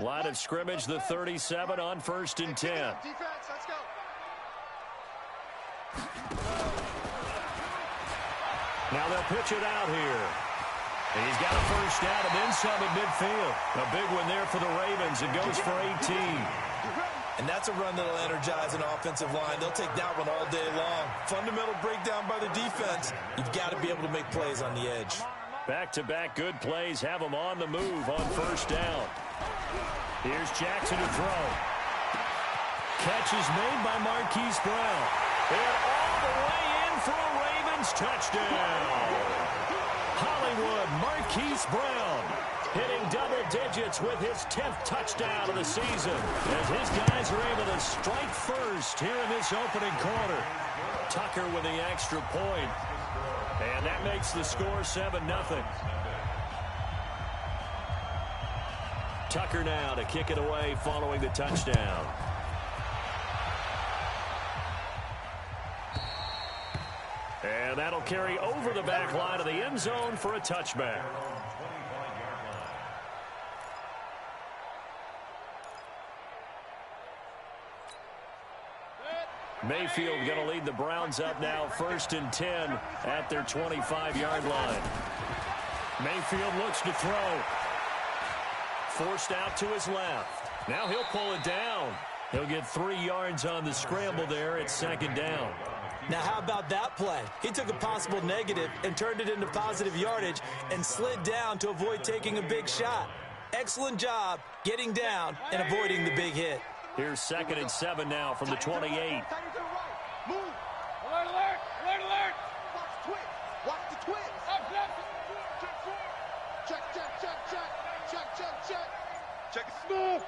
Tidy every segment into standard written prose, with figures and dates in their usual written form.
Line of scrimmage, the 37 on 1st and 10. Defense, let's go. Now they'll pitch it out here. And he's got a first down and then some at midfield. A big one there for the Ravens. It goes for 18. And that's a run that'll energize an offensive line. They'll take that one all day long. Fundamental breakdown by the defense. You've got to be able to make plays on the edge. Back-to-back good plays have them on the move on first down. Here's Jackson to throw. Catch is made by Marquise Brown. And all the way in for a Ravens touchdown. Hollywood Marquise Brown hitting double digits with his 10th touchdown of the season as his guys are able to strike first here in this opening quarter. Tucker with the extra point. And that makes the score 7-0. Tucker now to kick it away following the touchdown. And that'll carry over the back line of the end zone for a touchback. Mayfield going to lead the Browns up now 1st and 10 at their 25-yard line. Mayfield looks to throw. Forced out to his left. Now he'll pull it down. He'll get 3 yards on the scramble there at 2nd down. Now, how about that play? He took a possible negative and turned it into positive yardage and slid down to avoid taking a big shot. Excellent job getting down and avoiding the big hit. Here's 2nd and 7 now from the 28. Move. Alert, alert, alert, alert. Watch the twist. Watch the twist. Check, check, check, check. Check, check, check. Check it smooth.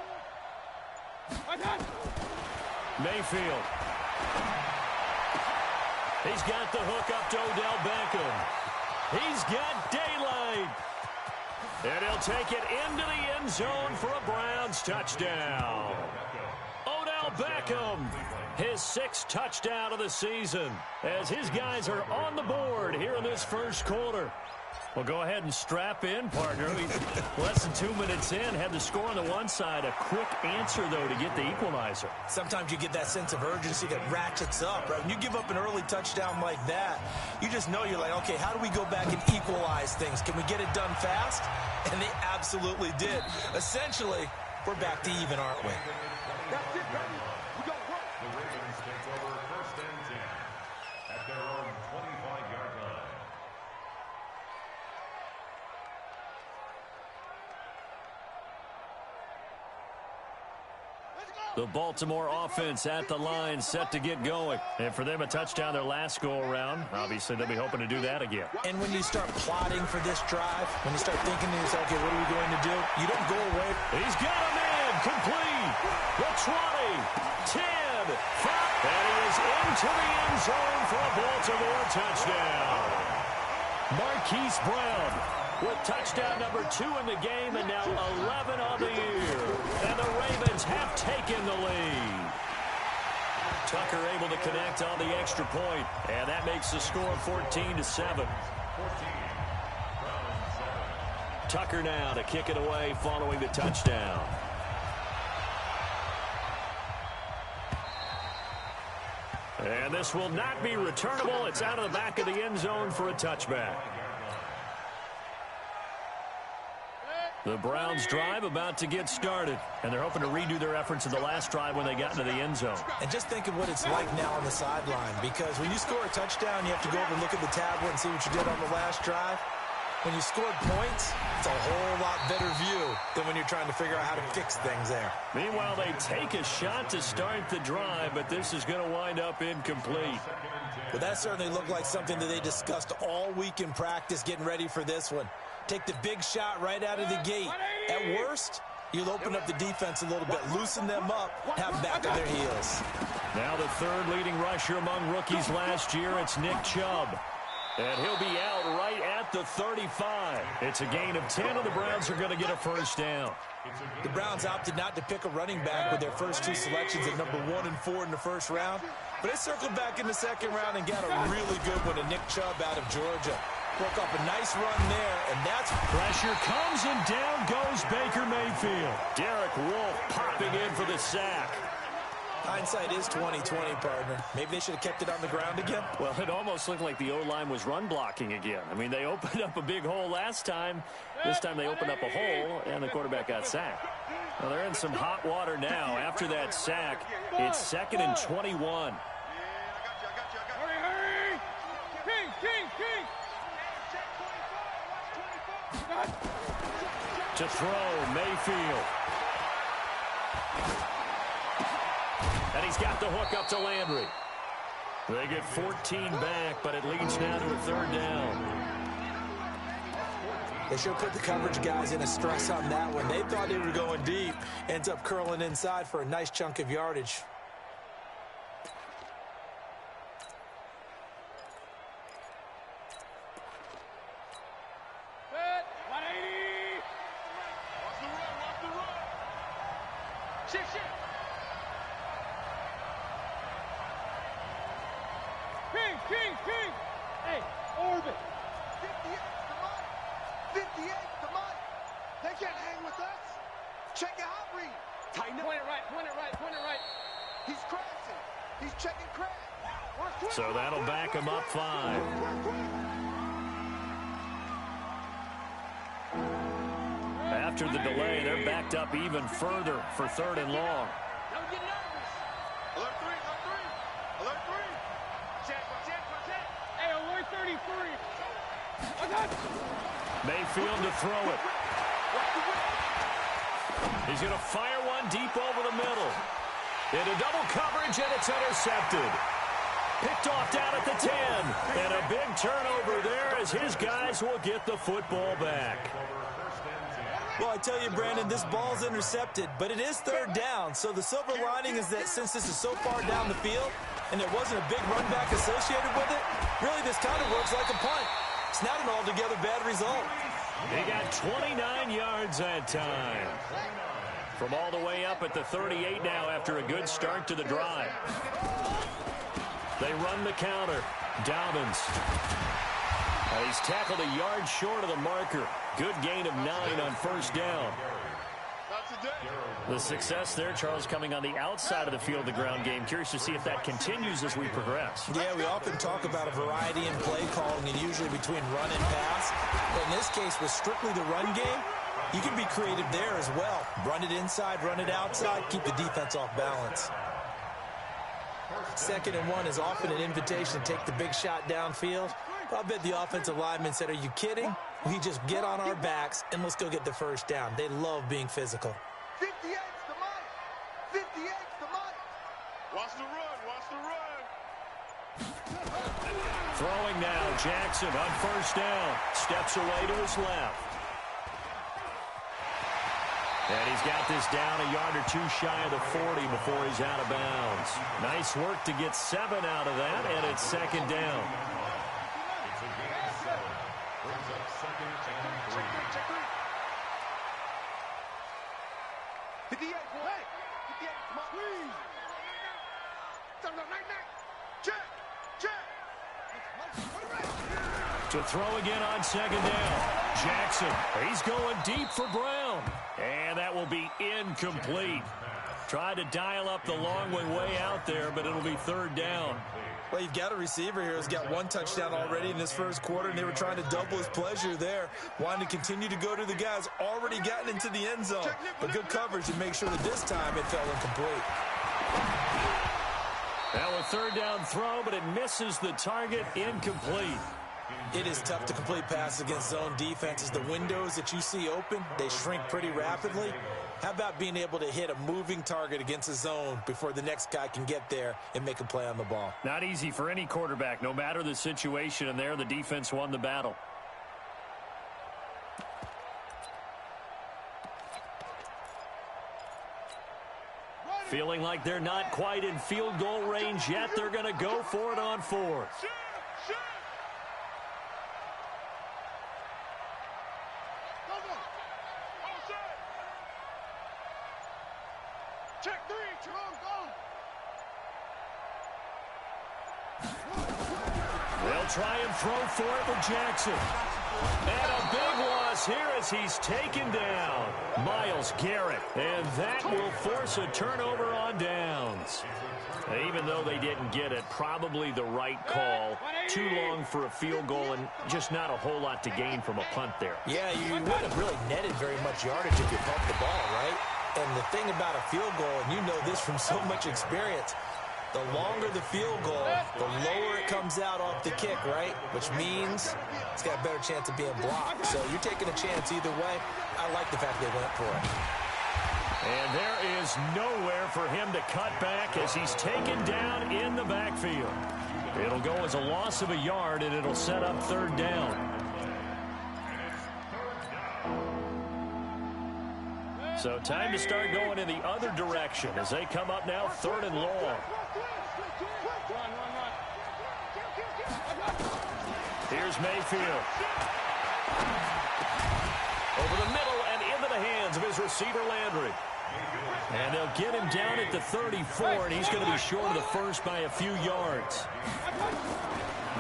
I got it. Mayfield. He's got the hook up to Odell Beckham. He's got daylight. And he'll take it into the end zone for a Browns touchdown. Odell Beckham, his 6th touchdown of the season, as his guys are on the board here in this first quarter. Well, go ahead and strap in, partner. Less than 2 minutes in, had the score on the one side. A quick answer, though, to get the equalizer. Sometimes you get that sense of urgency that ratchets up, right? When you give up an early touchdown like that, you just know you're like, okay, how do we go back and equalize things? Can we get it done fast? And they absolutely did. Essentially, we're back to even, aren't we? That's it, baby. We got work. The Ravens take over 1st and 10 at their own 25-yard line. The Baltimore offense at the line, set to get going. And for them, a touchdown their last go-around. Obviously, they'll be hoping to do that again. And when you start plotting for this drive, when you start thinking to yourself, okay, what are we going to do? You don't go away. He's got a man, complete. The 20, 10, 5. And he is into the end zone for a Baltimore touchdown. Marquise Brown with touchdown number 2 in the game and now 11 on the year. And the Ravens have taken the lead. Tucker able to connect on the extra point, and that makes the score 14-7. Tucker now to kick it away following the touchdown. And this will not be returnable. It's out of the back of the end zone for a touchback. The Browns drive about to get started, and they're hoping to redo their efforts in the last drive when they got into the end zone. And just think of what it's like now on the sideline, because when you score a touchdown, you have to go over and look at the tablet and see what you did on the last drive. When you scored points, it's a whole lot better view than when you're trying to figure out how to fix things there. Meanwhile, they take a shot to start the drive, but this is going to wind up incomplete. Well, that certainly looked like something that they discussed all week in practice getting ready for this one. Take the big shot right out of the gate. At worst, you'll open up the defense a little bit, loosen them up, have them back on their heels. Now the third leading rusher among rookies last year, it's Nick Chubb. And he'll be out right at the 35. It's a gain of 10, and the Browns are going to get a first down. The Browns opted not to pick a running back with their first 2 selections at number 1 and 4 in the first round. But they circled back in the second round and got a really good one to Nick Chubb out of Georgia. Broke up a nice run there, and that's... Pressure comes, and down goes Baker Mayfield. Derek Wolfe popping in for the sack. Hindsight is 20/20, partner. Maybe they should have kept it on the ground again. Well, it almost looked like the O-line was run blocking again. I mean, they opened up a big hole last time. This time they opened up a hole, and the quarterback got sacked. Well, they're in some hot water now. After that sack, it's 2nd and 21. Hurry! King! To throw, Mayfield. And he's got the hook up to Landry. They get 14 back, but it leads now to a 3rd down. They should have put the coverage guys in a stress on that one. They thought they were going deep. Ends up curling inside for a nice chunk of yardage. Set. 180. Watch the run. Shift. King. Hey, orbit. 58 to Mike. They can't hang with us. Check your hot read. Tighten up. Point it right. He's crashing. He's checking crash. So that'll back him up 5. After the delay, they're backed up even further for 3rd and long. Don't get nervous. Alert 3. Check. Hey, alert 33. Mayfield to throw it. He's going to fire one deep over the middle. Into double coverage, and it's intercepted. Picked off down at the 10. And a big turnover there as his guys will get the football back. Well, I tell you, Brandon, this ball's intercepted, but it is 3rd down. So the silver lining is that since this is so far down the field and there wasn't a big run back associated with it, really this kind of works like a punt. It's not an altogether bad result. He got 29 yards that time. From all the way up at the 38 now after a good start to the drive. They run the counter. Dobbins. He's tackled a yard short of the marker. Good gain of 9 on 1st down. The success there, Charles, coming on the outside of the field, the ground game. Curious to see if that continues as we progress. Yeah, we often talk about a variety in play calling and usually between run and pass. But in this case, with strictly the run game, you can be creative there as well. Run it inside, run it outside, keep the defense off balance. 2nd and 1 is often an invitation to take the big shot downfield. I bet the offensive lineman said, are you kidding? We just get on our backs and let's go get the 1st down. They love being physical. 58's the Mike. 58's the Mike. Watch the run. Throwing now, Jackson on 1st down. Steps away to his left. And he's got this down a yard or 2 shy of the 40 before he's out of bounds. Nice work to get 7 out of that, and it's 2nd down. To throw again on 2nd down. Jackson, he's going deep for Brown. And that will be incomplete. Tried to dial up the long way out there, but it'll be 3rd down. Well, you've got a receiver here who's got 1 touchdown already in this 1st quarter, and they were trying to double his pleasure there. Wanting to continue to go to the guys already gotten into the end zone. But good coverage to make sure that this time it fell incomplete. Now a 3rd down throw, but it misses the target, incomplete. It is tough to complete passes against zone defenses. The windows that you see open, they shrink pretty rapidly. How about being able to hit a moving target against a zone before the next guy can get there and make a play on the ball? Not easy for any quarterback, no matter the situation, and there the defense won the battle. Feeling like they're not quite in field goal range yet. They're going to go for it on 4th. Check 3, go. They'll They'll try and throw for it with Jackson. And a big loss here as he's taken down. Myles Garrett. And that will force a turnover on downs. Even though they didn't get it, probably the right call. Too long for a field goal and just not a whole lot to gain from a punt there. Yeah, you wouldn't have really netted very much yardage if you pumped the ball, right? And the thing about a field goal, and you know this from so much experience, the longer the field goal, the lower it comes out off the kick, right? Which means it's got a better chance of being blocked. So you're taking a chance either way. I like the fact they went for it. And there is nowhere for him to cut back as he's taken down in the backfield. It'll go as a loss of a yard, and it'll set up third down. So time to start going in the other direction as they come up now third and long. Here's Mayfield. Over the middle and into the hands of his receiver, Landry. And they'll get him down at the 34, and he's going to be short of the first by a few yards.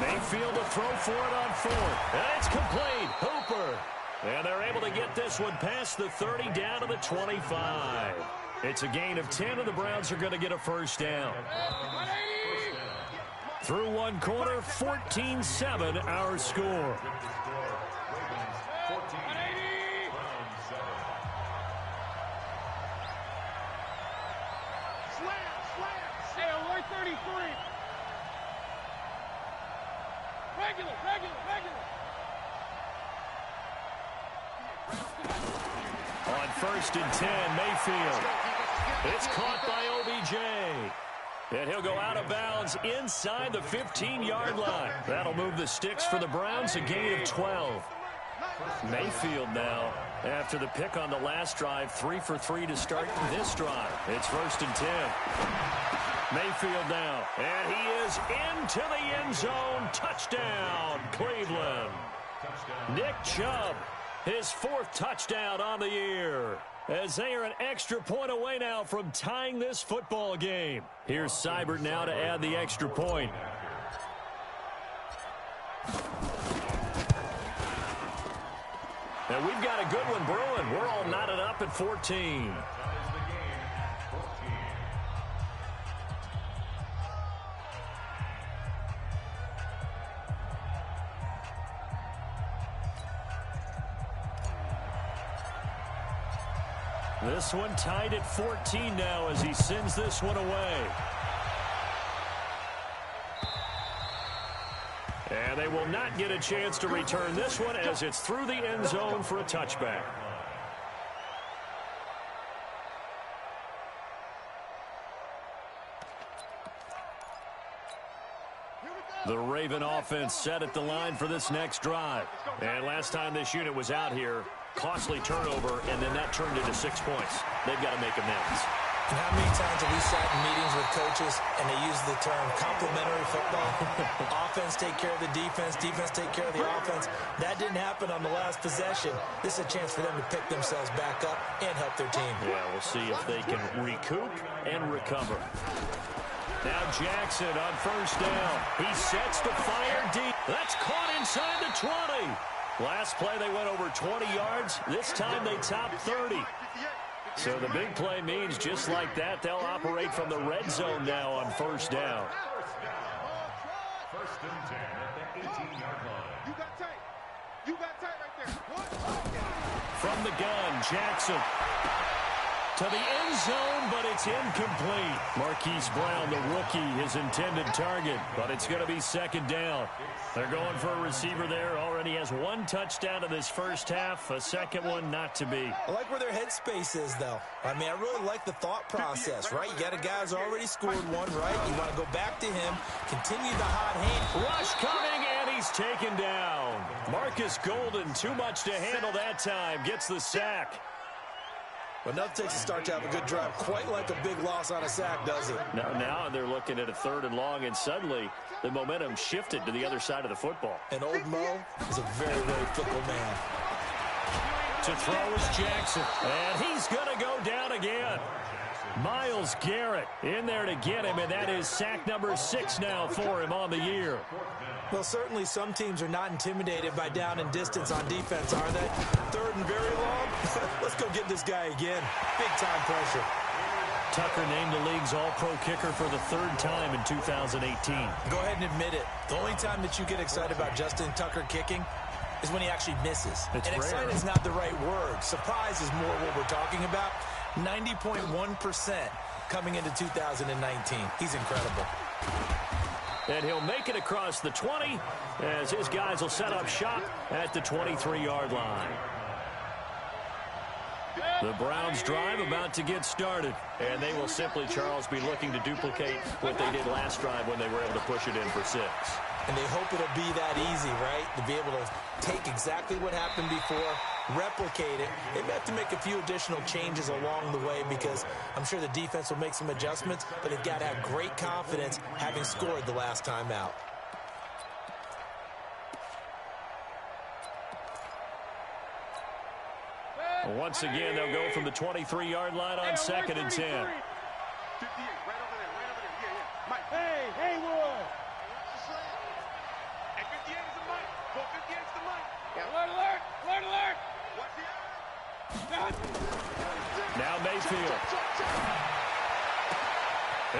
Mayfield to throw for it on fourth. And it's complete. Hooper. And they're able to get this one past the 30 down to the 25. It's a gain of 10, and the Browns are going to get a first down. Through one quarter, 14-7 our score. On first and 10, Mayfield. It's caught by OBJ. And he'll go out of bounds inside the 15-yard line. That'll move the sticks for the Browns, a gain of 12. Mayfield now, after the pick on the last drive, 3 for 3 to start this drive. It's first and 10. Mayfield now, and he is into the end zone. Touchdown, Cleveland. Nick Chubb, his 4th touchdown on the year, as they are an extra point away now from tying this football game. Here's Seibert now to add the extra point. And we've got a good one brewing. We're all knotted up at 14. This one tied at 14 now as he sends this one away. And they will not get a chance to return this one as it's through the end zone for a touchback. The Raven offense set at the line for this next drive. And last time this unit was out here, costly turnover, and then that turned into 6 points. They've got to make amends. And how many times have we sat in meetings with coaches and they use the term complementary football? Offense take care of the defense, defense take care of the offense. That didn't happen on the last possession. This is a chance for them to pick themselves back up and help their team. Yeah, we'll see if they can recoup and recover. Now Jackson on first down. He sets to fire deep. That's caught inside the 20. Last play they went over 20 yards. This time they topped 30. So the big play means just like that, they'll operate from the red zone now on first down. First and 10 at the 18-yard line. You got tight. You got tight right there. From the gun, Jackson to the end zone, but it's incomplete. Marquise Brown, the rookie, his intended target, but it's going to be second down. They're going for a receiver there. Already has 1 touchdown in this first half, a second one not to be. I like where their headspace is, though. I mean, I really like the thought process, right? You got a guy who's already scored one, right? You want to go back to him, continue the hot hand. Rush coming, and he's taken down. Marcus Golden, too much to handle that time, gets the sack. But enough takes to start to have a good drive. Quite like a big loss on a sack, does it? Now they're looking at a 3rd and long, and suddenly the momentum shifted to the other side of the football. And old Mo is a very, very fickle man. To throw is Jackson, and he's going to go down again. Myles Garrett in there to get him, and that is sack number 6 now for him on the year. Well, certainly some teams are not intimidated by down and distance on defense, are they? Third and very long? Let's go get this guy again. Big-time pressure. Tucker named the league's all-pro kicker for the 3rd time in 2018. Go ahead and admit it. The only time that you get excited about Justin Tucker kicking is when he actually misses. It's and rare. excited is not the right word. Surprise is more what we're talking about. 90.1% coming into 2019. He's incredible. And he'll make it across the 20 as his guys will set up shop at the 23-yard line. The Browns drive about to get started, and they will simply, Charles, be looking to duplicate what they did last drive when they were able to push it in for 6. And they hope it'll be that easy, right? To be able to take exactly what happened before, replicate it. They may have to make a few additional changes along the way because I'm sure the defense will make some adjustments, but they've got to have great confidence having scored the last time out. Once again, they'll go from the 23-yard line on 2nd and 10. 58, right over there, yeah. Mike. Hey, Haywood. Hey, 58 is the mic. 58 is the mic. Alert, alert, alert, alert. Watch the Now Mayfield.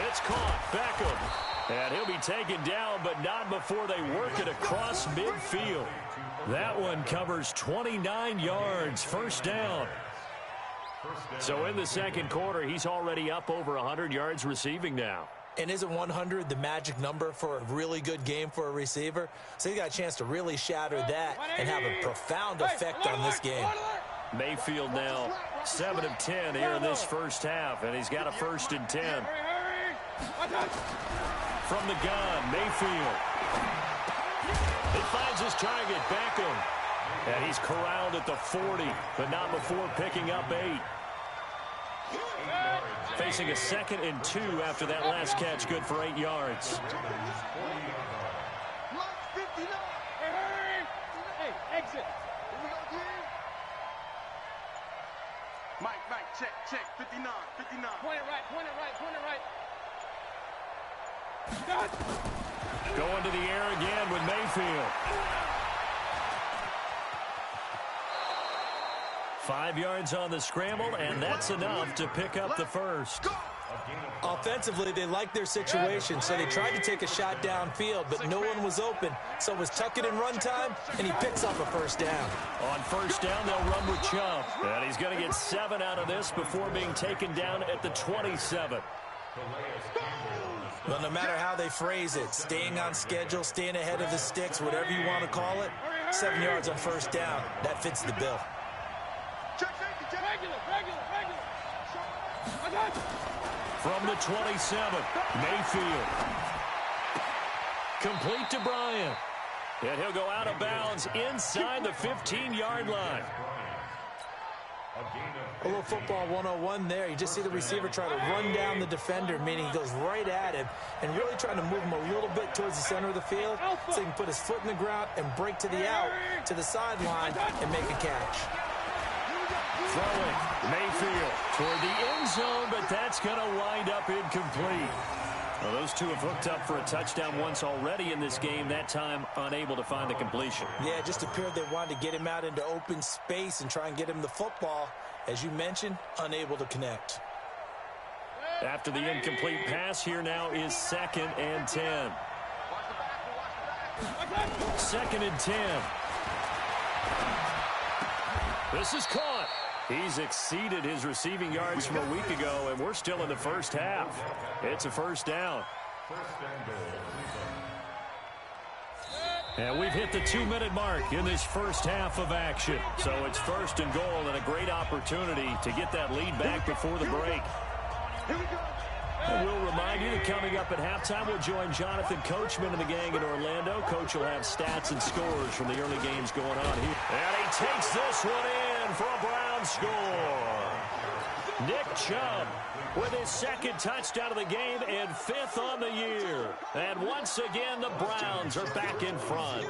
It's caught. Beckham. And he'll be taken down, but not before they work it across midfield. That one covers 29 yards. First down. So in the second quarter, he's already up over 100 yards receiving now. And isn't 100 the magic number for a really good game for a receiver? So he got a chance to really shatter that and have a profound effect on this game. Mayfield now 7 of 10 here in this first half, and he's got a 1st and 10. From the gun, Mayfield. He finds his target, Beckham. And he's corralled at the 40, but not before picking up 8. Facing a 2nd and 2 after that last catch, good for 8 yards. Hey, exit. Mike, check. 59. Point it right. Going to the air again with Mayfield. 5 yards on the scramble, and that's enough to pick up the first. Offensively, they liked their situation, so they tried to take a shot downfield, but no one was open. So it was tuck it in run time, and he picks up a first down. On first down, they'll run with Chubb. And he's going to get 7 out of this before being taken down at the 27. Well, no matter how they phrase it, staying on schedule, staying ahead of the sticks, whatever you want to call it, 7 yards on first down, that fits the bill. Regular. From the 27, Mayfield. Complete to Bryant. And he'll go out of bounds inside the 15-yard line. A little football 101 there. You just see the receiver try to run down the defender, meaning he goes right at him and really trying to move him a little bit towards the center of the field so he can put his foot in the ground and break to the out, to the sideline, and make a catch. Throwing, Mayfield toward the end zone, but that's going to wind up incomplete. Well, those two have hooked up for a touchdown once already in this game, that time unable to find the completion. Yeah, it just appeared they wanted to get him out into open space and try and get him the football. As you mentioned, unable to connect. After the incomplete pass, here now is 2nd and 10. 2nd and 10. This is caught. He's exceeded his receiving yards from a week ago, and we're still in the first half. It's a first down. And we've hit the 2-minute mark in this first half of action. So it's 1st and goal and a great opportunity to get that lead back before the break. And we'll remind you that coming up at halftime, we'll join Jonathan Coachman and the gang in Orlando. Coach will have stats and scores from the early games going on here. And he takes this one in for a Brown score. Nick Chubb with his 2nd touchdown of the game and 5th on the year. And once again, the Browns are back in front.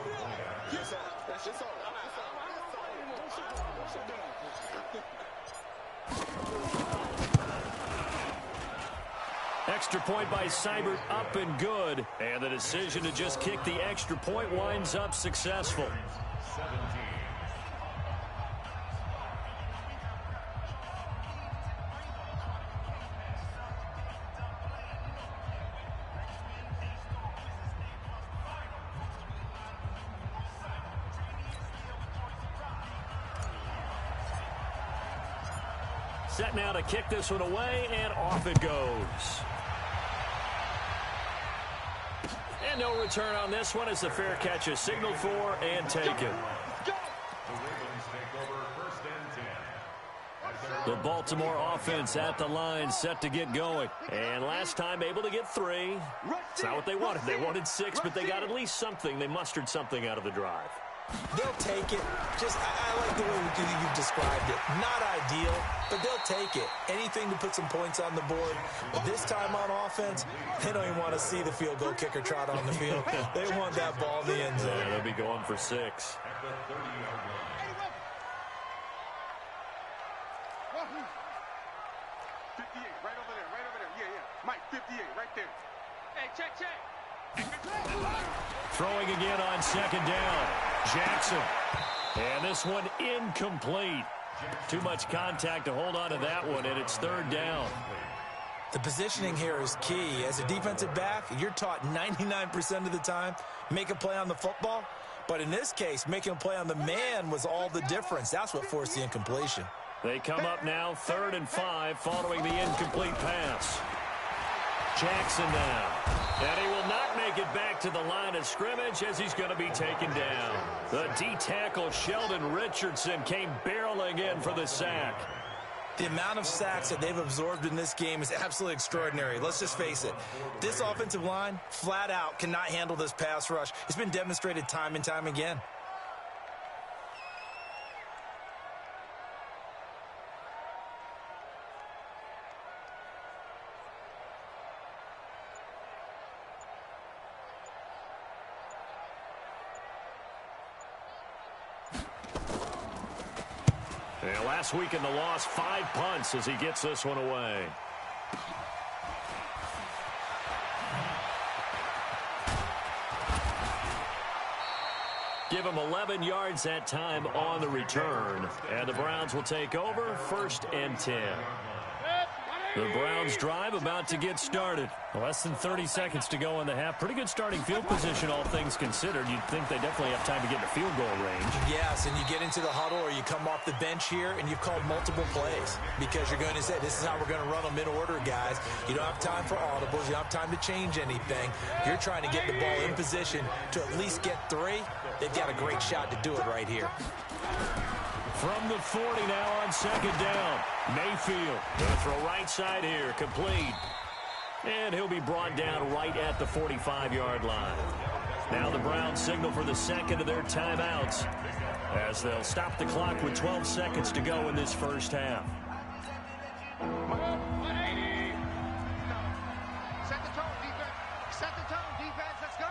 extra point by Seibert up and good. And the decision to just kick the extra point winds up successful. 17. Set now to kick this one away, and off it goes. And no return on this one as the fair catch is signaled for and taken. The Ravens take over 1st and 10. The Baltimore offense at the line, set to get going. And last time able to get 3. It's not what they wanted. They wanted 6, but they got at least something. They mustered something out of the drive. They'll take it. I like the way you've described it. Not ideal, but they'll take it. Anything to put some points on the board. But this time on offense, they don't even want to see the field goal kicker trot on the field. They want that ball in the end zone. Yeah, they'll be going for 6. At the 30-yard line. 58, right over there. Yeah. Mike, 58, right there. Hey, check. Throwing again on 2nd down. Jackson. And this one incomplete. Too much contact to hold on to that one, and it's 3rd down. The positioning here is key. As a defensive back, you're taught 99% of the time, make a play on the football. But in this case, making a play on the man was all the difference. That's what forced the incompletion. They come up now 3rd and 5 following the incomplete pass. Jackson now. And he will not make it back to the line of scrimmage as he's going to be taken down. The D-tackle Sheldon Richardson came barreling in for the sack. The amount of sacks that they've absorbed in this game is absolutely extraordinary. Let's just face it. This offensive line, flat out, cannot handle this pass rush. It's been demonstrated time and time again. Last week in the loss, 5 punts as he gets this one away. Give him 11 yards that time on the return. And the Browns will take over 1st and 10. The Browns drive about to get started. Less than 30 seconds to go in the half. Pretty good starting field position, all things considered. You'd think they definitely have time to get into field goal range. Yes, and you get into the huddle or you come off the bench here and you've called multiple plays because you're going to say, this is how we're going to run them in order, guys. You don't have time for audibles. You don't have time to change anything. You're trying to get the ball in position to at least get 3. They've got a great shot to do it right here. From the 40 now on 2nd down. Mayfield going to throw right side here. Complete. And he'll be brought down right at the 45-yard line. Now the Browns signal for the second of their timeouts as they'll stop the clock with 12 seconds to go in this first half. Set the tone, defense. Set the tone, defense. Let's go.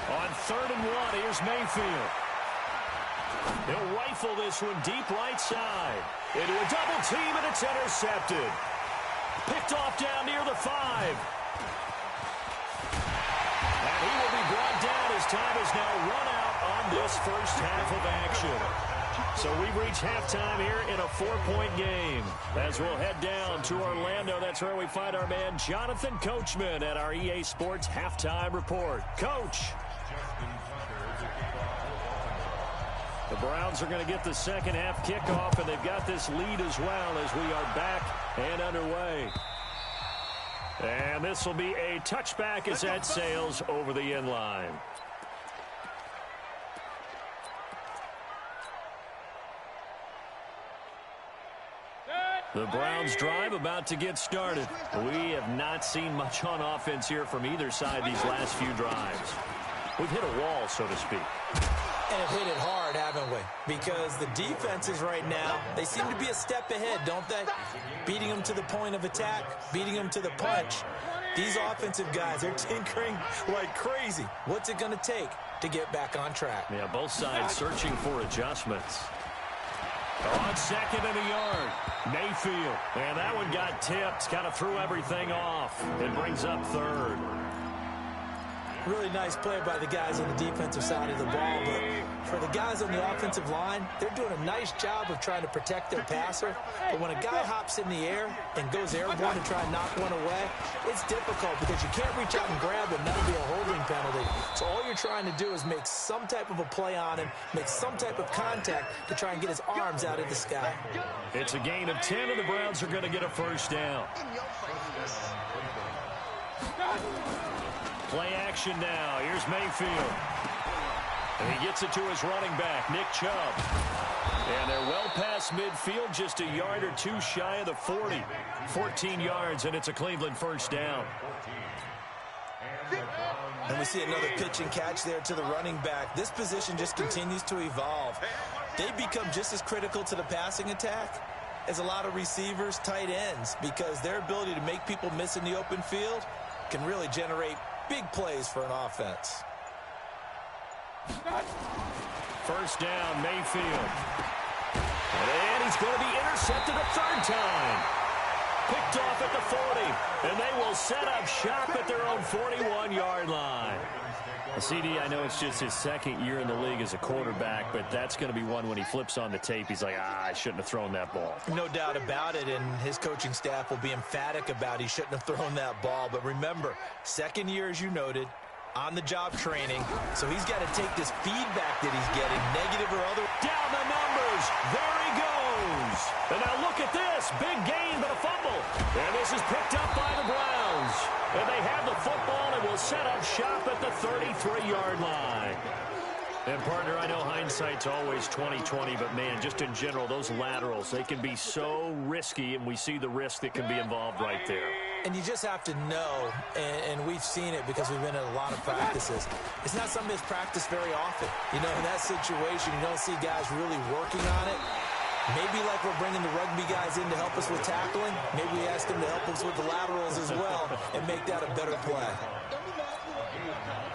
On 3rd and 1, here's Mayfield. He'll rifle this one deep right side. Into a double team, and it's intercepted. Picked off down near the 5. And he will be brought down as time is now run out on this first half of action. So we've reached halftime here in a 4-point game. As we'll head down to Orlando, that's where we find our man Jonathan Coachman at our EA Sports Halftime Report. Coach. The Browns are going to get the second half kickoff, and they've got this lead as well as we are back and underway. And this will be a touchback as that sails over the end line. The Browns drive about to get started. We have not seen much on offense here from either side these last few drives. We've hit a wall, so to speak. And have hit it hard, haven't we? Because the defenses right now, they seem to be a step ahead, don't they? Beating them to the point of attack, beating them to the punch. These offensive guys are tinkering like crazy. What's it going to take to get back on track? Yeah, both sides searching for adjustments. On second and a yard, Mayfield. And that one got tipped, kind of threw everything off. It brings up third. Really nice play by the guys on the defensive side of the ball, but for the guys on the offensive line, they're doing a nice job of trying to protect their passer. But when a guy hops in the air and goes airborne to try and knock one away, it's difficult because you can't reach out and grab him. That'll be a holding penalty. So all you're trying to do is make some type of a play on him, make some type of contact to try and get his arms out of the sky. It's a gain of 10, and the Browns are going to get a first down. Play action now. Here's Mayfield. And he gets it to his running back, Nick Chubb. And they're well past midfield, just a yard or two shy of the 40. 14 yards, and it's a Cleveland first down. And we see another pitch and catch there to the running back. This position just continues to evolve. They become just as critical to the passing attack as a lot of receivers, tight ends, because their ability to make people miss in the open field can really generate big plays for an offense. First down, Mayfield. And he's going to be intercepted a third time. Picked off at the 40. And they will set up shop at their own 41-yard line. CD, I know it's just his second year in the league as a quarterback, but that's going to be one when he flips on the tape. He's like, I shouldn't have thrown that ball. No doubt about it, and his coaching staff will be emphatic about he shouldn't have thrown that ball. But remember, second year, as you noted, on-the-job training, so he's got to take this feedback that he's getting, negative or other. Down the numbers. There he goes. And now look at this. Big gain, but a fumble. And this is picked up by the Browns. And they have the football and will set up shop at the 33-yard line. And, partner, I know hindsight's always 20/20, but, man, just in general, those laterals, they can be so risky, and we see the risk that can be involved right there. And you just have to know, and we've seen it because we've been at a lot of practices. It's not something that's practiced very often. You know, in that situation, you don't see guys really working on it. Maybe like we're bringing the rugby guys in to help us with tackling, maybe we ask them to help us with the laterals as well and make that a better play.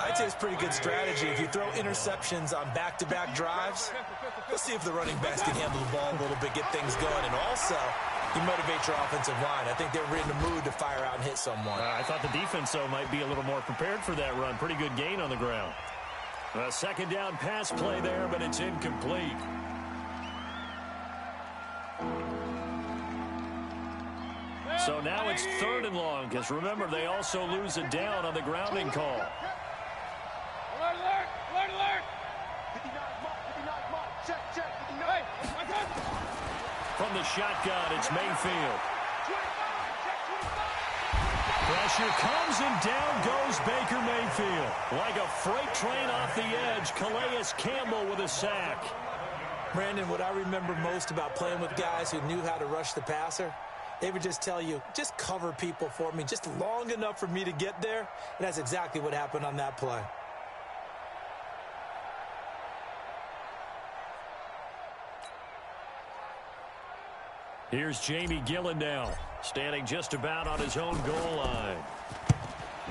I'd say it's a pretty good strategy. If you throw interceptions on back-to-back drives, let's see if the running backs can handle the ball a little bit, get things going, and also you motivate your offensive line. I think they're in the mood to fire out and hit someone. I thought the defense, though, might be a little more prepared for that run. Pretty good gain on the ground. A second down pass play there, but it's incomplete. So now it's third and long, because remember, they also lose a down on the grounding call. Alert, alert, alert, alert. 59 mark, check, 59. From the shotgun, it's Mayfield. Pressure comes, and down goes Baker Mayfield. Like a freight train off the edge, Calais Campbell with a sack. Brandon, what I remember most about playing with guys who knew how to rush the passer, they would just tell you, just cover people for me, just long enough for me to get there. And that's exactly what happened on that play. Here's Jamie Gillen now, standing just about on his own goal line.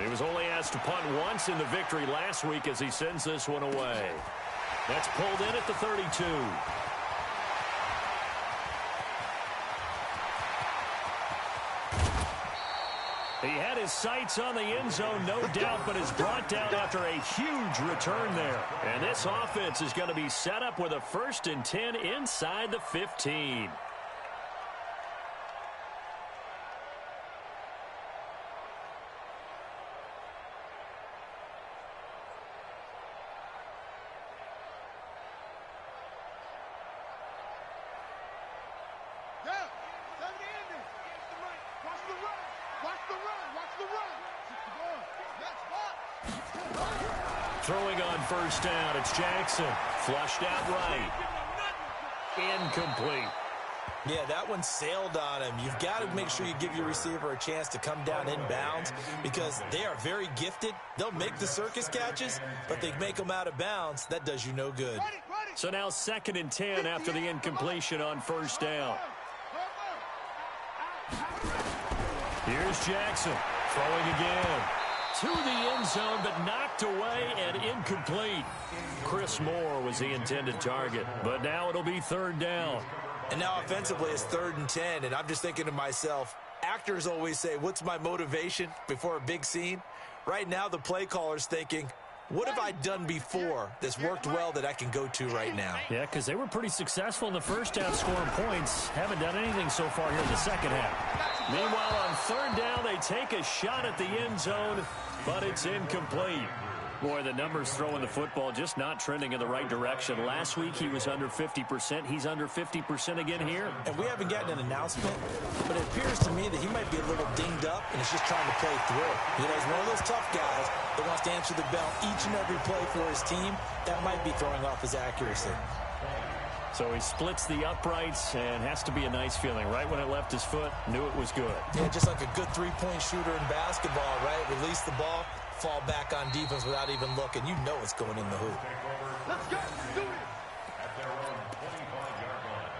He was only asked to punt once in the victory last week as he sends this one away. That's pulled in at the 32. He had his sights on the end zone, no doubt, but is brought down after a huge return there. And this offense is going to be set up with a 1st and 10 inside the 15. Throwing on first down, it's Jackson. Flushed out right. Incomplete. Yeah, that one sailed on him. You've got to make sure you give your receiver a chance to come down inbounds because they are very gifted. They'll make the circus catches, but they make them out of bounds. That does you no good. So now 2nd and 10 after the incompletion on first down. Here's Jackson throwing again. To the end zone, but knocked away and incomplete. Chris Moore was the intended target, but now it'll be 3rd down. And now offensively it's 3rd and 10, and I'm just thinking to myself, actors always say, what's my motivation before a big scene? Right now the play caller's thinking, what have I done before that's worked well that I can go to right now? Yeah, because they were pretty successful in the first half scoring points. Haven't done anything so far here in the second half. Meanwhile, on 3rd down, they take a shot at the end zone, but it's incomplete. Boy, the numbers throwing the football just not trending in the right direction. Last week he was under 50%. He's under 50% again here. And we haven't gotten an announcement, but it appears to me that he might be a little dinged up and is just trying to play through. You know, he's one of those tough guys that wants to answer the bell each and every play for his team. That might be throwing off his accuracy. So he splits the uprights and has to be a nice feeling. Right when it left his foot, knew it was good. Yeah, just like a good three-point shooter in basketball, right? Release the ball, fall back on defense without even looking. You know it's going in the hoop. Let's go. Do it. At their own 25-yard line.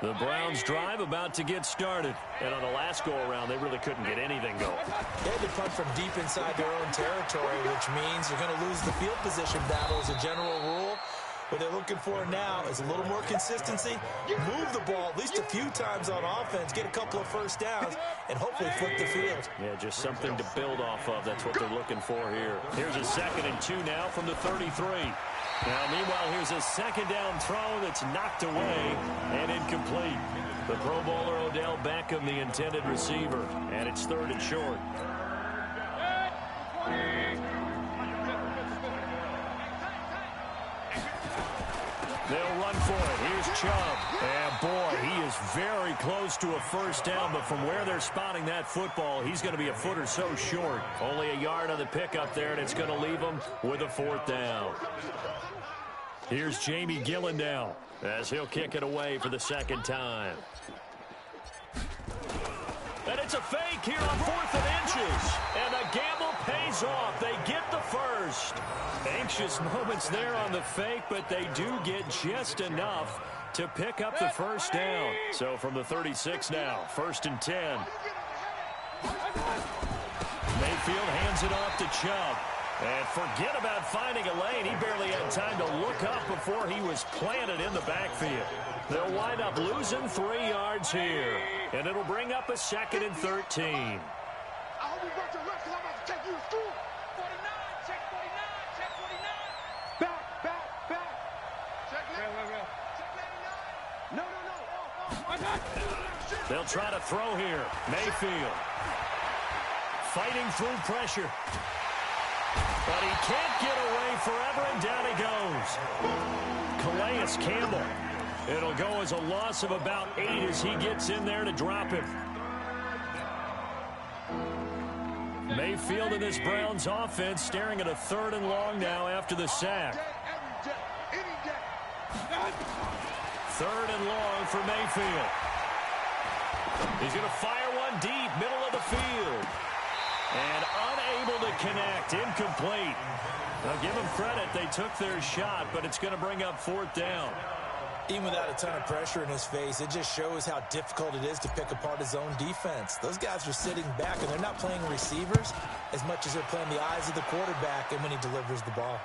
The Browns drive about to get started. And on the last go-around, they really couldn't get anything going. They had to punt from deep inside their own territory, which means you're going to lose the field position battle as a general rule. What they're looking for now is a little more consistency, move the ball at least a few times on offense, get a couple of first downs, and hopefully flip the field. Yeah, just something to build off of. That's what they're looking for here. Here's a 2nd and 2 now from the 33. Now, meanwhile, here's a 2nd down throw that's knocked away and incomplete. The Pro Bowler Odell Beckham, the intended receiver, and it's 3rd and short. They'll run for it. Here's Chubb. And, boy, he is very close to a first down, but from where they're spotting that football, he's going to be a foot or so short. Only a yard on the pickup there, and it's going to leave him with a 4th down. Here's Jamie Gillen now as he'll kick it away for the 2nd time. And it's a fake here on 4th and inches. And the gamble pays off. They get the first. Anxious moments there on the fake, but they do get just enough to pick up the first down. So from the 36 now, 1st and 10. Mayfield hands it off to Chubb. And forget about finding a lane. He barely had time to look up before he was planted in the backfield. They'll wind up losing 3 yards here. And it'll bring up a 2nd and 13. I hope you got your reps because I'm about to take you to school. 49, check 49, check 49. Back. Check 99. Check 99. No. They'll try to throw here. Mayfield fighting through pressure. But he can't get away forever, and down he goes. Calais Campbell. It'll go as a loss of about 8 as he gets in there to drop him. Mayfield in this Browns offense staring at a 3rd and long now after the sack. 3rd and long for Mayfield. He's going to fire one deep, middle of the field. And unable to connect, incomplete. Now give them credit, they took their shot, but it's going to bring up 4th down. Even without a ton of pressure in his face, it just shows how difficult it is to pick apart his own defense. Those guys are sitting back, and they're not playing receivers as much as they're playing the eyes of the quarterback and when he delivers the ball.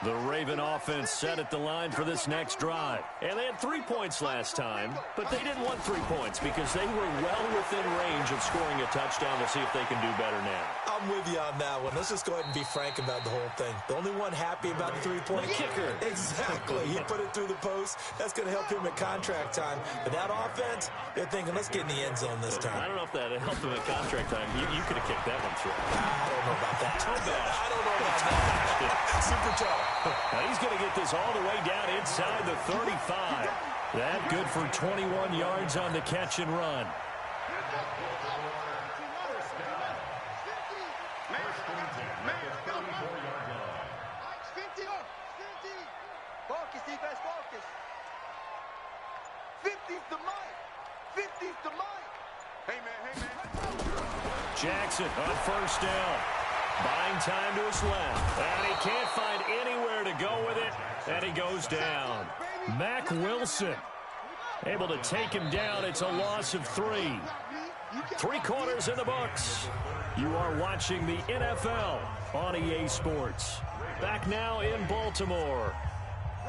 The Raven offense set at the line for this next drive. And they had 3 points last time, but they didn't want 3 points because they were well within range of scoring a touchdown. We'll see if they can do better now. I'm with you on that one. Let's just go ahead and be frank about the whole thing. The only one happy about the 3-point kicker. Exactly. He put it through the post. That's going to help him at contract time. But that offense, they're thinking, let's get in the end zone this time. I don't know if that helped him at contract time. You could have kicked that one through. I don't know about that. I don't know about that. Super tough. Now he's going to get this all the way down inside the 35. That good for 21 yards on the catch and run. Focus, defense, focus. 50's the mic. 50's the mic. Hey, man. Jackson on 1st down. Buying time to his left. And he can't find anywhere to And he goes down. Mack Wilson able to take him down. It's a loss of 3. 3 quarters in the books. You are watching the NFL on EA Sports. Back now in Baltimore.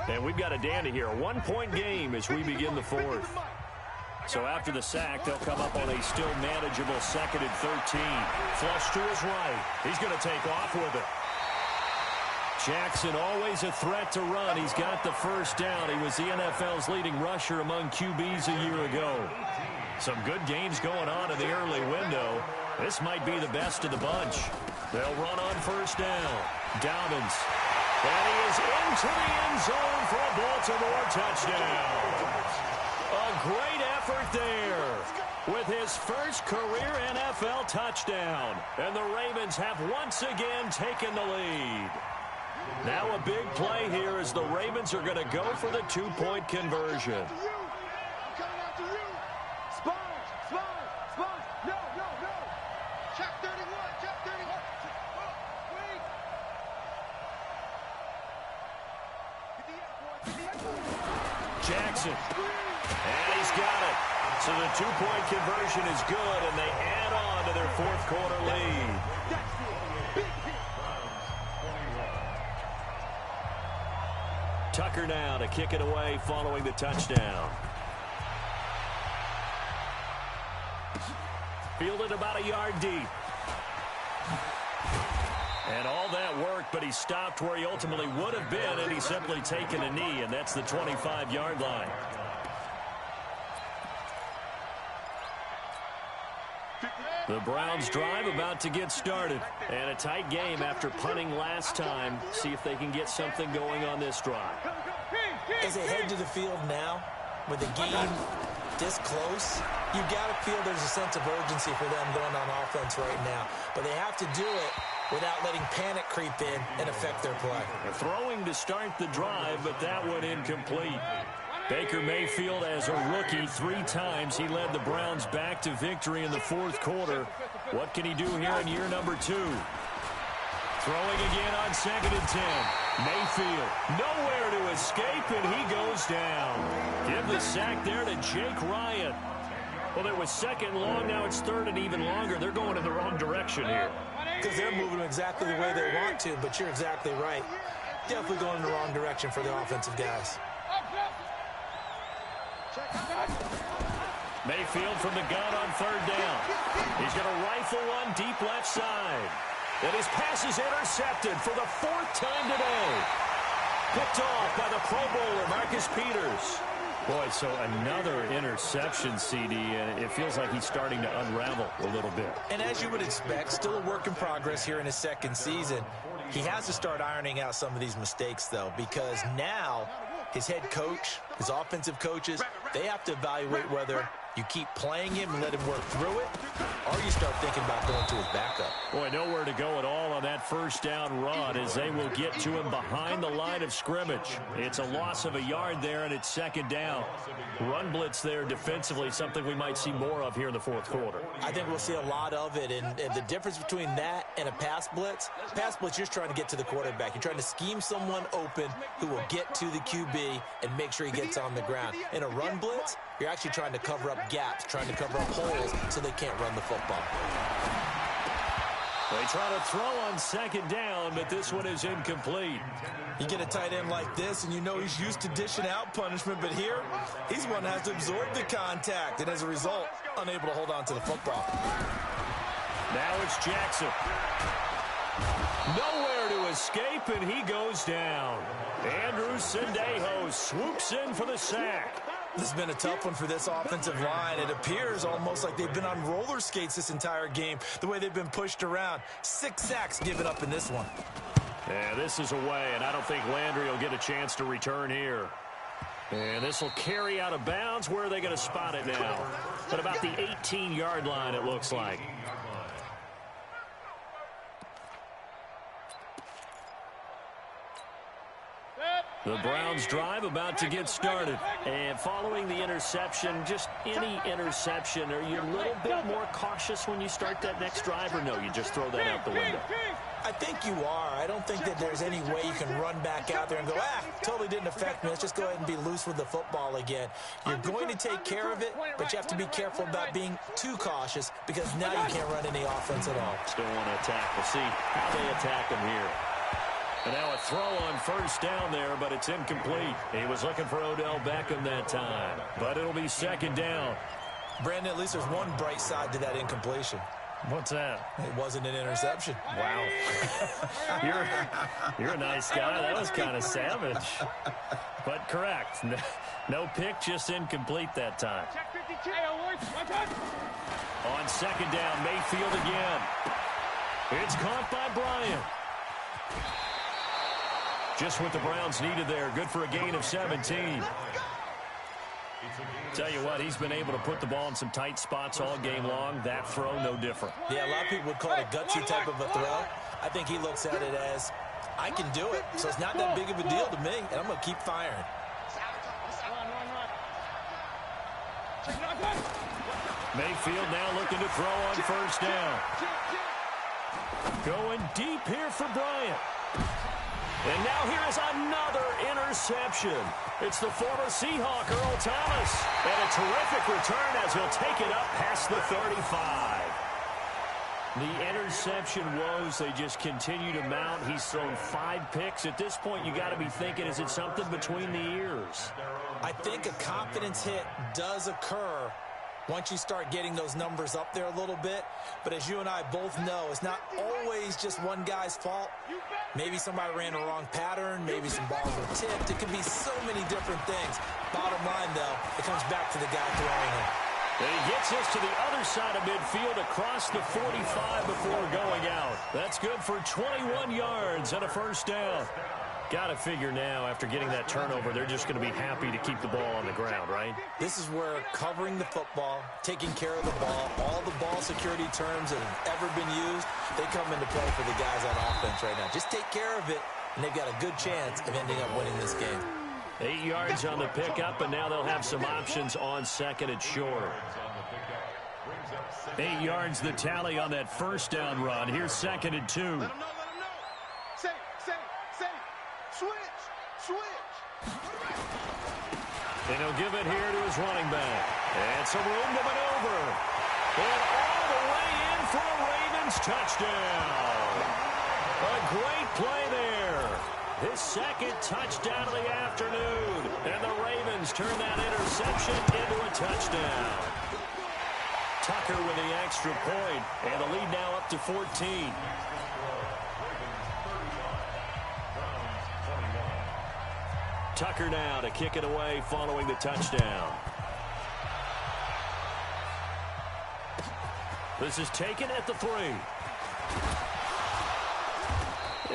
And we've got a dandy here. A 1-point game as we begin the 4th. So after the sack, they'll come up on a still manageable 2nd and 13. Flush to his right. He's going to take off with it. Jackson always a threat to run. He's got the first down. He was the NFL's leading rusher among QBs a year ago. Some good games going on in the early window. This might be the best of the bunch. They'll run on first down. Dobbins. And he is into the end zone for a Baltimore touchdown. A great effort there with his first career NFL touchdown. And the Ravens have once again taken the lead. Now a big play here as the Ravens are going to go for the 2-point conversion. Jackson. And he's got it. So the 2-point conversion is good, and they add on to their 4th quarter lead. Tucker now to kick it away following the touchdown. Fielded about a yard deep. And all that worked, but he stopped where he ultimately would have been, and he's simply taken a knee, and that's the 25-yard line. The Browns drive about to get started. And a tight game after punting last time. See if they can get something going on this drive. As they head to the field now, with the game this close, you got to feel there's a sense of urgency for them going on offense right now. But they have to do it without letting panic creep in and affect their play. They're throwing to start the drive, but that one incomplete. Baker Mayfield, as a rookie, 3 times he led the Browns back to victory in the 4th quarter. What can he do here in year number 2? Throwing again on 2nd and 10. Mayfield, nowhere to escape, and he goes down. Give the sack there to Jake Ryan. Well, it was 2nd long, now it's 3rd and even longer. They're going in the wrong direction here. Because they're moving exactly the way they want to, but you're exactly right. Definitely going in the wrong direction for the offensive guys. Mayfield from the gun on 3rd down. He's going to rifle one deep left side. And his pass is intercepted for the 4th time today. Picked off by the Pro Bowler, Marcus Peters. Boy, so another interception, CD, and it feels like he's starting to unravel a little bit. And as you would expect, still a work in progress here in his 2nd season. He has to start ironing out some of these mistakes, though, because now his head coach, his offensive coaches, they have to evaluate whether you keep playing him and let him work through it, or you start thinking about going to his backup. Boy, nowhere to go at all on that first down run as they will get to him behind the line of scrimmage. It's a loss of a yard there, and it's 2nd down. Run blitz there defensively, something we might see more of here in the 4th quarter. I think we'll see a lot of it, and the difference between that and a pass blitz, you're just trying to get to the quarterback. You're trying to scheme someone open who will get to the QB and make sure he gets on the ground. In a run blitz, you're actually trying to cover up gaps, trying to cover up holes so they can't run the football. They try to throw on 2nd down, but this one is incomplete. You get a tight end like this, and you know he's used to dishing out punishment, but here, he's one that has to absorb the contact, and as a result, unable to hold on to the football. Now it's Jackson. Nowhere to escape, and he goes down. Andrew Sendejo swoops in for the sack. This has been a tough one for this offensive line. It appears almost like they've been on roller skates this entire game, the way they've been pushed around. 6 sacks given up in this one. Yeah, this is away, and I don't think Landry will get a chance to return here. And this will carry out of bounds. Where are they going to spot it now? At about the 18-yard line, it looks like. The Browns drive about to get started. And following the interception, just any interception, are you a little bit more cautious when you start that next drive, or no, you just throw that out the window? I think you are. I don't think that there's any way you can run back out there and go, totally didn't affect me. Let's just go ahead and be loose with the football again. You're going to take care of it, but you have to be careful about being too cautious because now you can't run any offense at all. Still want to attack. We'll see how they attack him here. And now a throw on first down there, but it's incomplete. He was looking for Odell Beckham that time, but it'll be second down. Brandon, at least there's one bright side to that incompletion. What's that? It wasn't an interception. Wow. You're a nice guy. That was kind of savage. But correct. No pick, just incomplete that time. On second down, Mayfield again. It's caught by Bryant. Just what the Browns needed there. Good for a gain of 17. Tell you what, he's been able to put the ball in some tight spots all game long. That throw, no different. Yeah, a lot of people would call it a gutsy type of a throw. I think he looks at it as, I can do it, so it's not that big of a deal to me, and I'm going to keep firing. Mayfield now looking to throw on first down. Going deep here for Bryant. And now here is another interception. It's the former Seahawk, Earl Thomas. And a terrific return as he'll take it up past the 35. The interception woes, they just continue to mount. He's thrown 5 picks. At this point, you got to be thinking, is it something between the ears? I think a confidence hit does occur once you start getting those numbers up there a little bit. But as you and I both know, it's not always just one guy's fault. Maybe somebody ran a wrong pattern. Maybe some balls were tipped. It could be so many different things. Bottom line, though, it comes back to the guy throwing it. And he gets us to the other side of midfield across the 45 before going out. That's good for 21 yards and a first down. Got to figure now, after getting that turnover, they're just going to be happy to keep the ball on the ground, right? This is where covering the football, taking care of the ball, all the ball security terms that have ever been used, they come into play for the guys on offense right now. Just take care of it, and they've got a good chance of ending up winning this game. 8 yards on the pickup, and now they'll have some options on second and short. 8 yards the tally on that first down run. Here's second and 2. Let him know, let him know. Say. Switch. And he'll give it here to his running back. And some room to maneuver. And all the way in for a Ravens touchdown. A great play there. His second touchdown of the afternoon. And the Ravens turn that interception into a touchdown. Tucker with the extra point. And the lead now up to 14. Tucker now to kick it away following the touchdown. This is taken at the 3.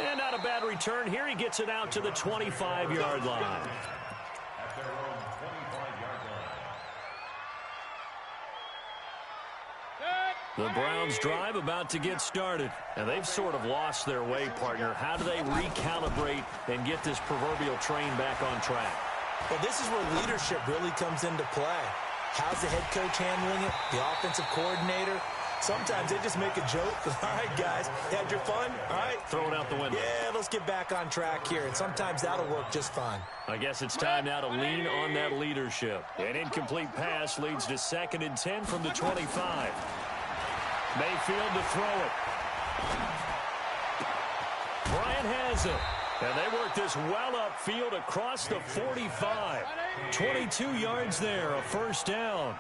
And not a bad return here. He gets it out to the 25-yard line. At their own 25-yard line. The Browns drive about to get started. And they've sort of lost their way, partner. How do they recalibrate and get this proverbial train back on track? Well, this is where leadership really comes into play. How's the head coach handling it? The offensive coordinator? Sometimes they just make a joke. All right, guys, had your fun? All right. Throw it out the window. Yeah, let's get back on track here. And sometimes that'll work just fine. I guess it's time now to lean on that leadership. An incomplete pass leads to second and 10 from the 25. Mayfield to throw it. Bryant has it. And they work this well upfield across the 45. 22 yards there, a first down.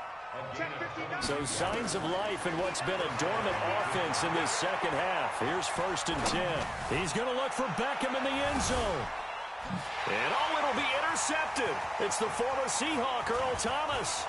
So signs of life in what's been a dormant offense in this second half. Here's first and 10. He's going to look for Beckham in the end zone. And it'll be intercepted. It's the former Seahawk, Earl Thomas.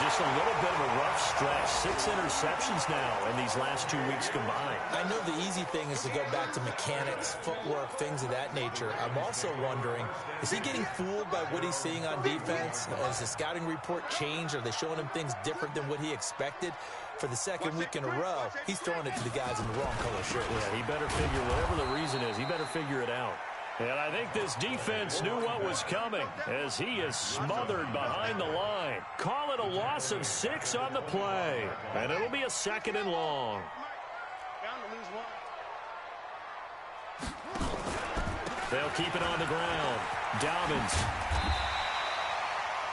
Just a little bit of a rough stretch. 6 interceptions now in these last 2 weeks combined. I know the easy thing is to go back to mechanics, footwork, things of that nature. I'm also wondering, is he getting fooled by what he's seeing on defense? Has the scouting report changed? Are they showing him things different than what he expected? for the second week in a row, he's throwing it to the guys in the wrong color shirts. Yeah, he better figure, whatever the reason is, he better figure it out. And I think this defense knew what was coming as he is smothered behind the line. Call it a loss of 6 on the play. And it'll be a 2nd and long. They'll keep it on the ground. Dobbins.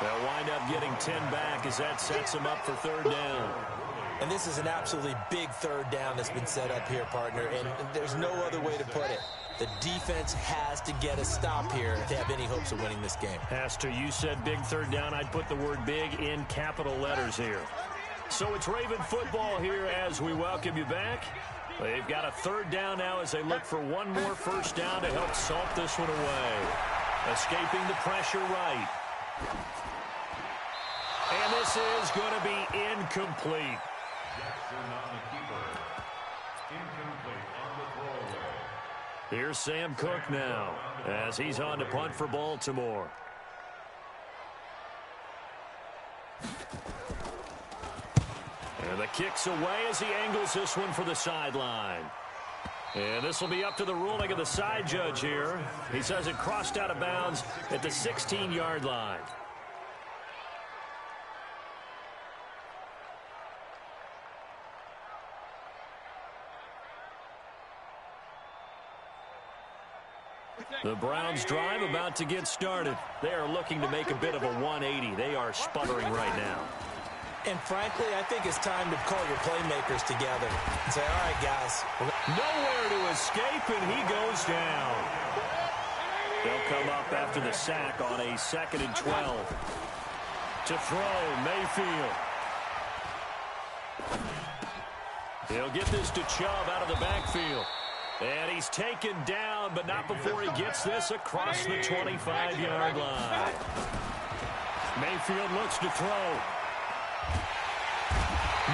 They'll wind up getting 10 back as that sets them up for 3rd down. And this is an absolutely big 3rd down that's been set up here, partner, and there's no other way to put it. The defense has to get a stop here to have any hopes of winning this game. Has to. You said big 3rd down. I'd put the word big in capital letters here. So it's Raven football here as we welcome you back. They've got a 3rd down now as they look for one more 1st down to help salt this one away. Escaping the pressure right. And this is going to be incomplete. Jackson on the keeper. Incomplete on the throwaway. Here's Sam Cook now as he's on to punt for Baltimore. And the kick's away as he angles this one for the sideline. And this will be up to the ruling of the side judge here. He says it crossed out of bounds at the 16-yard line. The Browns drive about to get started. They are looking to make a bit of a 180. They are sputtering right now. And frankly, I think it's time to call your playmakers together and say, all right, guys. Nowhere to escape, and he goes down. They'll come up after the sack on a 2nd and 12. To throw, Mayfield. He'll get this to Chubb out of the backfield. And he's taken down, but not before he gets this across the 25-yard line. Mayfield looks to throw.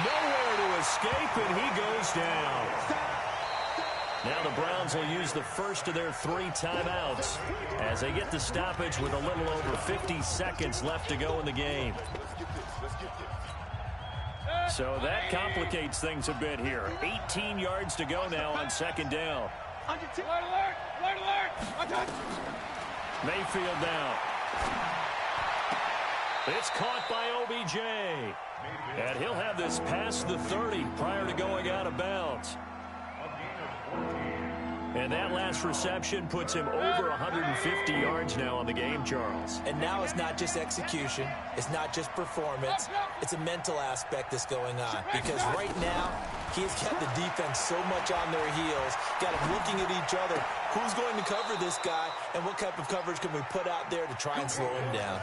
Nowhere to escape, and he goes down. Now the Browns will use the first of their 3 timeouts as they get the stoppage with a little over 50 seconds left to go in the game. So that complicates things a bit here. 18 yards to go now on 2nd down. Alert, alert, alert. Mayfield down. It's caught by OBJ. And he'll have this past the 30 prior to going out of bounds. And that last reception puts him over 150 yards now on the game, Charles. And now it's not just execution. It's not just performance. It's a mental aspect that's going on. Because right now, he's got the defense so much on their heels, got them looking at each other. Who's going to cover this guy, and what type of coverage can we put out there to try and slow him down?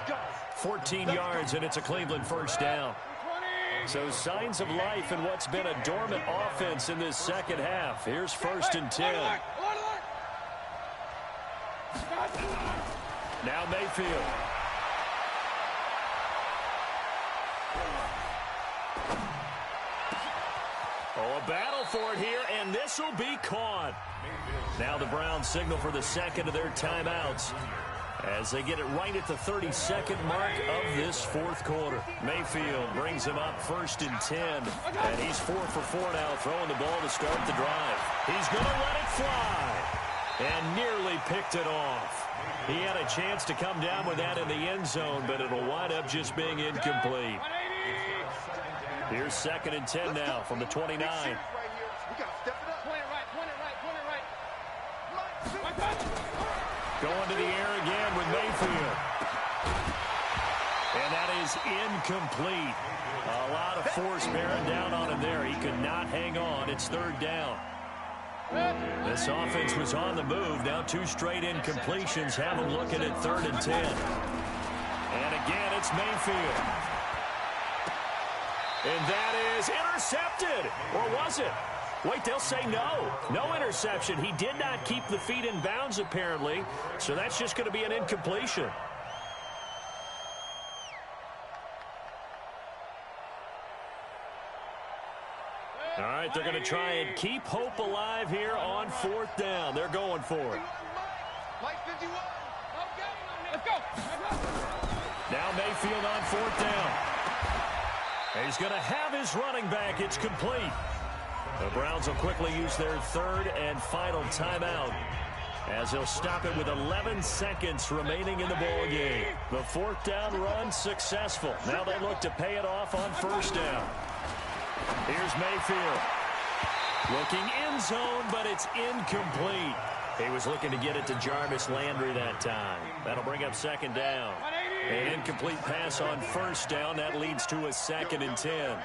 14 yards, and it's a Cleveland 1st down. So signs of life in what's been a dormant offense in this 2nd half. Here's 1st and 10. Now Mayfield. Oh, a battle for it here, and this will be caught. Now the Browns signal for the 2nd of their timeouts as they get it right at the 32nd mark of this 4th quarter. Mayfield brings him up 1st and 10, and he's 4 for 4 now, throwing the ball to start the drive. He's going to let it fly, and nearly picked it off. He had a chance to come down with that in the end zone, but it'll wind up just being incomplete. Here's 2nd and 10 now from the 29. Going to the air again with Mayfield. And that is incomplete. A lot of force bearing down on him there. He could not hang on. It's 3rd down. This offense was on the move. Now 2 straight incompletions have them looking at 3rd and 10. And again, it's Mayfield. And that is intercepted. Or was it? Wait, they'll say no. No interception. He did not keep the feet in bounds, apparently. So that's just going to be an incompletion. All right, they're going to try and keep hope alive here on 4th down. They're going for it. Let's go. Now Mayfield on 4th down. He's going to have his running back. It's complete. The Browns will quickly use their third and final timeout as they'll stop it with 11 seconds remaining in the ball game. The fourth down run successful. Now they look to pay it off on first down. Here's Mayfield. Looking end zone, but it's incomplete. He was looking to get it to Jarvis Landry that time. That'll bring up second down. An incomplete pass on first down. That leads to a 2nd and 10.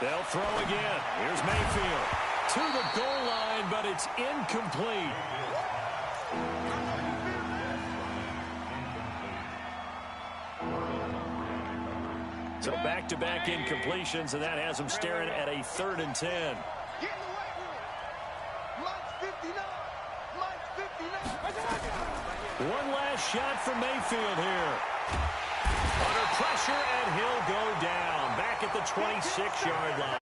They'll throw again. Here's Mayfield. To the goal line, but it's incomplete. So back-to-back incompletions, and that has them staring at a 3rd and 10. Get in the weight room. Mike's 59. Mike's 59. One last shot from Mayfield here. Under pressure, and he'll go down. Back at the 26-yard line.